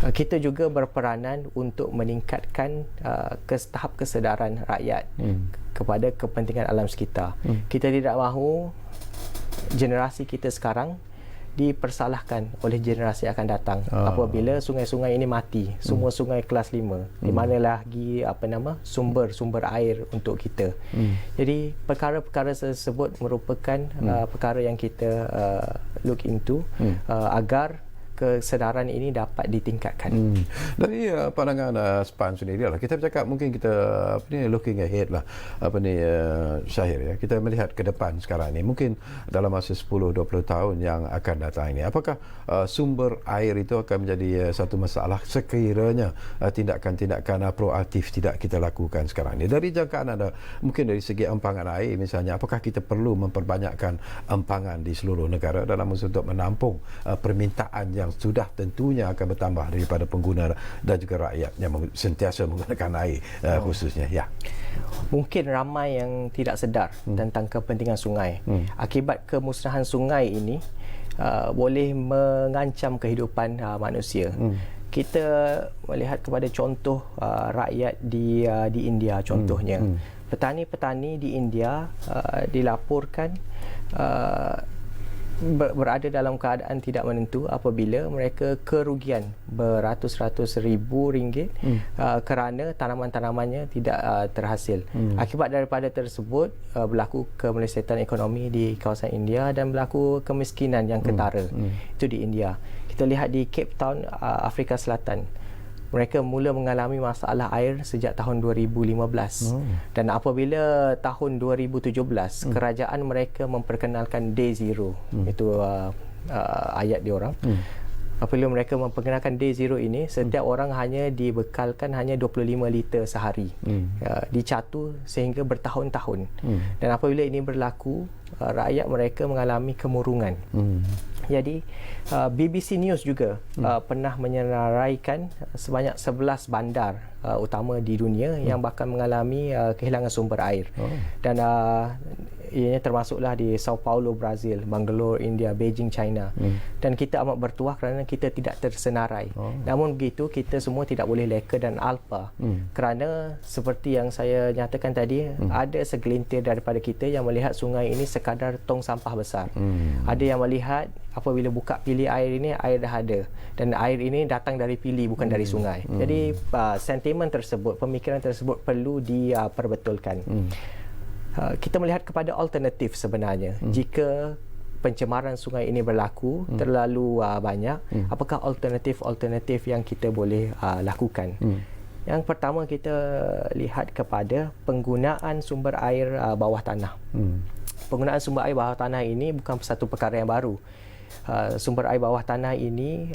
Kita juga berperanan untuk meningkatkan tahap kesedaran rakyat kepada kepentingan alam sekitar. Kita tidak mahu generasi kita sekarang dipersalahkan oleh generasi akan datang apabila sungai-sungai ini mati, semua sungai kelas 5, di mana lagi sumber-sumber air untuk kita. Jadi perkara-perkara tersebut merupakan perkara yang kita look into agar kesedaran ini dapat ditingkatkan. Dari pandangan SPAN sendiri lah, kita bercakap mungkin kita looking ahead lah, Syahir ya, kita melihat ke depan sekarang ni, mungkin dalam masa 10-20 tahun yang akan datang ini, apakah sumber air itu akan menjadi satu masalah sekiranya tindakan-tindakan proaktif tidak kita lakukan sekarang ni. Dari jangkaan anda, mungkin dari segi empangan air misalnya, apakah kita perlu memperbanyakkan empangan di seluruh negara dalam untuk menampung permintaan yang sudah tentunya akan bertambah daripada pengguna dan juga rakyat yang sentiasa menggunakan air khususnya. Ya. Mungkin ramai yang tidak sedar tentang kepentingan sungai. Akibat kemusnahan sungai ini boleh mengancam kehidupan manusia. Kita melihat kepada contoh rakyat di India contohnya. Petani-petani di India dilaporkan berada dalam keadaan tidak menentu apabila mereka kerugian beratus-ratus ribu ringgit kerana tanaman-tanamannya tidak terhasil. Akibat daripada tersebut berlaku kemelesetan ekonomi di kawasan India dan berlaku kemiskinan yang ketara. Itu di India. Kita lihat di Cape Town, Afrika Selatan. Mereka mula mengalami masalah air sejak tahun 2015. Dan apabila tahun 2017, kerajaan mereka memperkenalkan Day Zero. Itu ayat diorang. Apabila mereka memperkenalkan Day Zero ini, setiap orang hanya dibekalkan hanya 25 liter sehari. Dicatu sehingga bertahun-tahun. Dan apabila ini berlaku, rakyat mereka mengalami kemurungan. Jadi BBC News juga pernah menyenaraikan sebanyak 11 bandar utama di dunia yang bakal mengalami kehilangan sumber air. Dan ianya termasuklah di Sao Paulo, Brazil, Bangalore, India, Beijing, China. Dan kita amat bertuah kerana kita tidak tersenarai. Namun begitu, kita semua tidak boleh leka dan alpa. Kerana seperti yang saya nyatakan tadi, ada segelintir daripada kita yang melihat sungai ini sekadar tong sampah besar. Ada yang melihat apabila buka pili air ini, air dah ada. Dan air ini datang dari pili, bukan dari sungai. Jadi sentimen tersebut, pemikiran tersebut perlu diperbetulkan. Kita melihat kepada alternatif sebenarnya. Jika pencemaran sungai ini berlaku terlalu banyak, apakah alternatif-alternatif yang kita boleh lakukan? Yang pertama, kita lihat kepada penggunaan sumber air bawah tanah. Penggunaan sumber air bawah tanah ini bukan satu perkara yang baru. Sumber air bawah tanah ini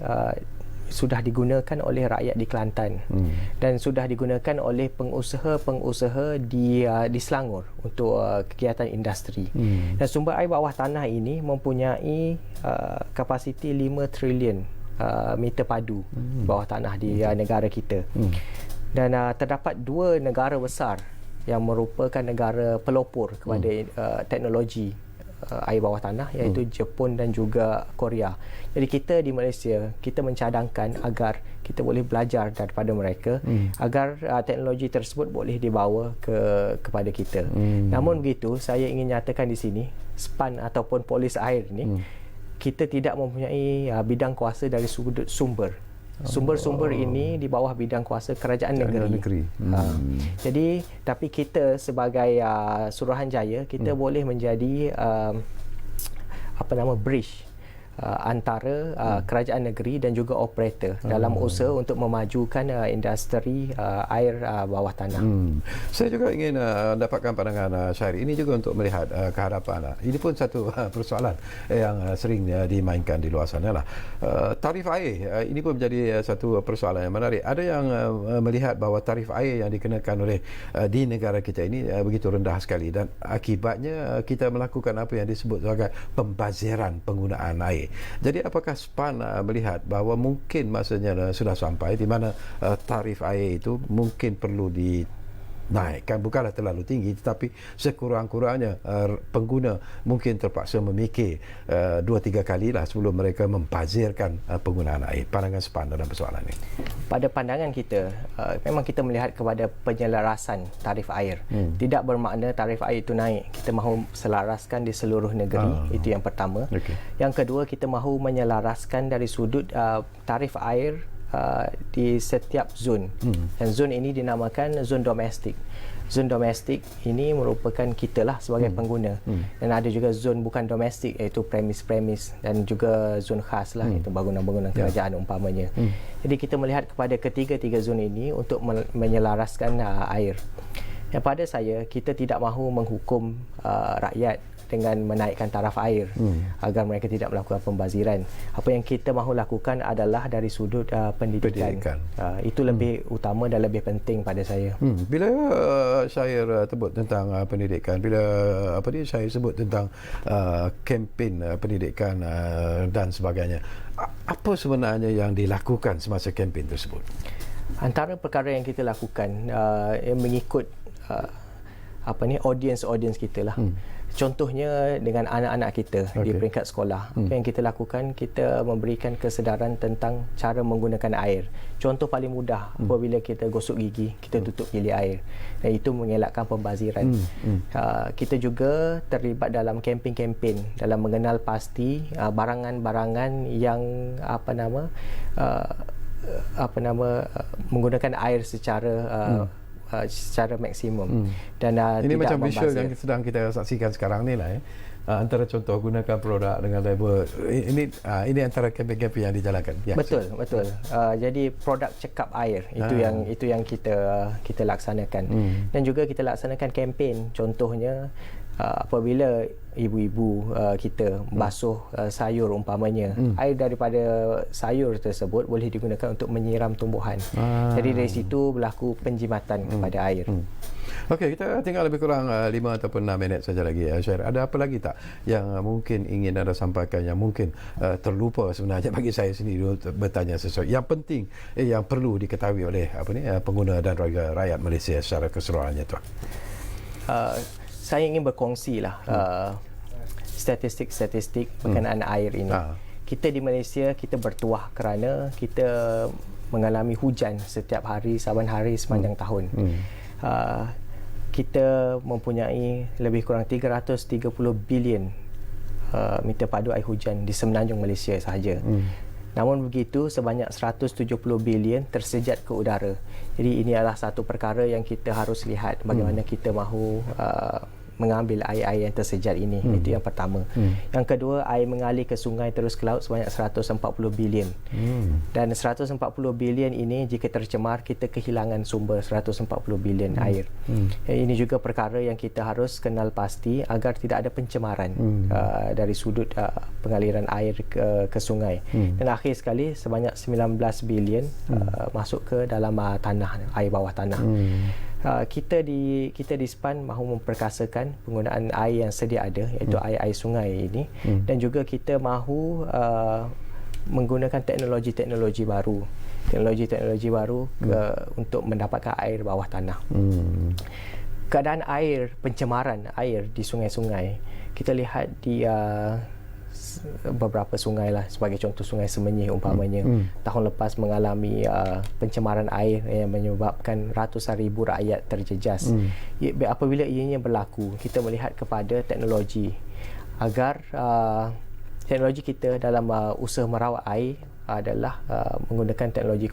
sudah digunakan oleh rakyat di Kelantan dan sudah digunakan oleh pengusaha-pengusaha di Selangor untuk kegiatan industri. Dan sumber air bawah tanah ini mempunyai kapasiti 5 trilion meter padu bawah tanah di negara kita. Dan terdapat 2 negara besar yang merupakan negara pelopor kepada teknologi air bawah tanah, iaitu Jepun dan juga Korea. Jadi kita di Malaysia, kita mencadangkan agar kita boleh belajar daripada mereka agar teknologi tersebut boleh dibawa kepada kita. Namun begitu, saya ingin nyatakan di sini, SPAN ataupun polis air ni, kita tidak mempunyai bidang kuasa dari sudut sumber. Sumber-sumber ini di bawah bidang kuasa kerajaan negeri. Jadi tapi kita sebagai Suruhanjaya, kita boleh menjadi bridge antara kerajaan negeri dan juga operator dalam usaha untuk memajukan industri air bawah tanah. Saya juga ingin dapatkan pandangan Syahir ini juga untuk melihat ke hadapan. Ini pun satu persoalan yang sering dimainkan di luar sana lah. Tarif air ini pun menjadi satu persoalan yang menarik. Ada yang melihat bahawa tarif air yang dikenakan oleh di negara kita ini begitu rendah sekali, dan akibatnya kita melakukan apa yang disebut sebagai pembaziran penggunaan air. Jadi apakah SPAN melihat bahawa mungkin masanya sudah sampai di mana tarif air itu mungkin perlu naikkan, bukanlah terlalu tinggi, tetapi sekurang-kurangnya pengguna mungkin terpaksa memikir 2-3 kali lah sebelum mereka membazirkan penggunaan air. Pandangan SPAN dalam persoalan ini. Pada pandangan kita, memang kita melihat kepada penyelarasan tarif air. Tidak bermakna tarif air itu naik. Kita mahu selaraskan di seluruh negeri. Itu yang pertama. Yang kedua, kita mahu menyelaraskan dari sudut tarif air di setiap zon. Dan zon ini dinamakan zon domestik. Zon domestik ini merupakan kita lah sebagai pengguna. Dan ada juga zon bukan domestik, iaitu premis-premis, dan juga zon khas lah, iaitu bangunan-bangunan kerajaan umpamanya. Jadi kita melihat kepada ketiga-tiga zon ini untuk menyelaraskan air. Dan pada saya, kita tidak mahu menghukum rakyat dengan menaikkan taraf air agar mereka tidak melakukan pembaziran. Apa yang kita mahu lakukan adalah dari sudut pendidikan. Itu lebih utama dan lebih penting pada saya. Bila saya sebut tentang pendidikan, bila saya sebut tentang kempen pendidikan dan sebagainya, apa sebenarnya yang dilakukan semasa kempen tersebut? Antara perkara yang kita lakukan mengikut audiens kita lah. Contohnya dengan anak-anak kita di peringkat sekolah. Apa yang kita lakukan, kita memberikan kesedaran tentang cara menggunakan air. Contoh paling mudah, apabila kita gosok gigi, kita tutup bilik air. Dan itu mengelakkan pembaziran. Kita juga terlibat dalam kempen-kempen dalam mengenal pasti barangan-barangan yang menggunakan air secara maksimum dan ini tidak macam visual membazir. yang sedang kita saksikan sekarang ni lah antara contoh gunakan produk dengan label ini antara kempen-kempen yang dijalankan. Betul. Jadi produk cekap air itu yang kita laksanakan. Dan juga kita laksanakan kempen, contohnya apabila ibu-ibu kita basuh sayur umpamanya, air daripada sayur tersebut boleh digunakan untuk menyiram tumbuhan. Jadi dari situ berlaku penjimatan kepada air. Okey, kita tinggal lebih kurang 5 ataupun 6 minit saja lagi. Syahir, ada apa lagi tak yang mungkin ingin anda sampaikan yang mungkin terlupa sebenarnya bagi saya sendiri bertanya sesuatu yang penting yang perlu diketahui oleh pengguna dan rakyat Malaysia secara keseluruhannya, tuan? Saya ingin berkongsi lah statistik berkenaan air ini. Kita di Malaysia, kita bertuah kerana kita mengalami hujan setiap hari, saban hari sepanjang tahun. Kita mempunyai lebih kurang 330 bilion meter padu air hujan di semenanjung Malaysia sahaja. Namun begitu, sebanyak 170 bilion tersejat ke udara. Jadi ini adalah satu perkara yang kita harus lihat bagaimana kita mahu mengambil air-air yang tersejat ini. Itu yang pertama. Yang kedua, air mengalir ke sungai terus ke laut sebanyak 140 bilion. Dan 140 bilion ini jika tercemar, kita kehilangan sumber 140 bilion air. Ini juga perkara yang kita harus kenal pasti agar tidak ada pencemaran dari sudut pengaliran air ke sungai. Dan akhir sekali, sebanyak 19 bilion masuk ke dalam tanah, air bawah tanah. Kita di SPAN mahu memperkasakan penggunaan air yang sedia ada, iaitu air sungai ini, dan juga kita mahu menggunakan teknologi baru untuk mendapatkan air bawah tanah. Keadaan air, pencemaran air di sungai-sungai, kita lihat di beberapa sungai lah, sebagai contoh Sungai Semenyih umpamanya, tahun lepas mengalami pencemaran air yang menyebabkan ratusan ribu rakyat terjejas. Apabila ianya berlaku, kita melihat kepada teknologi agar teknologi kita dalam usaha merawat air adalah menggunakan teknologi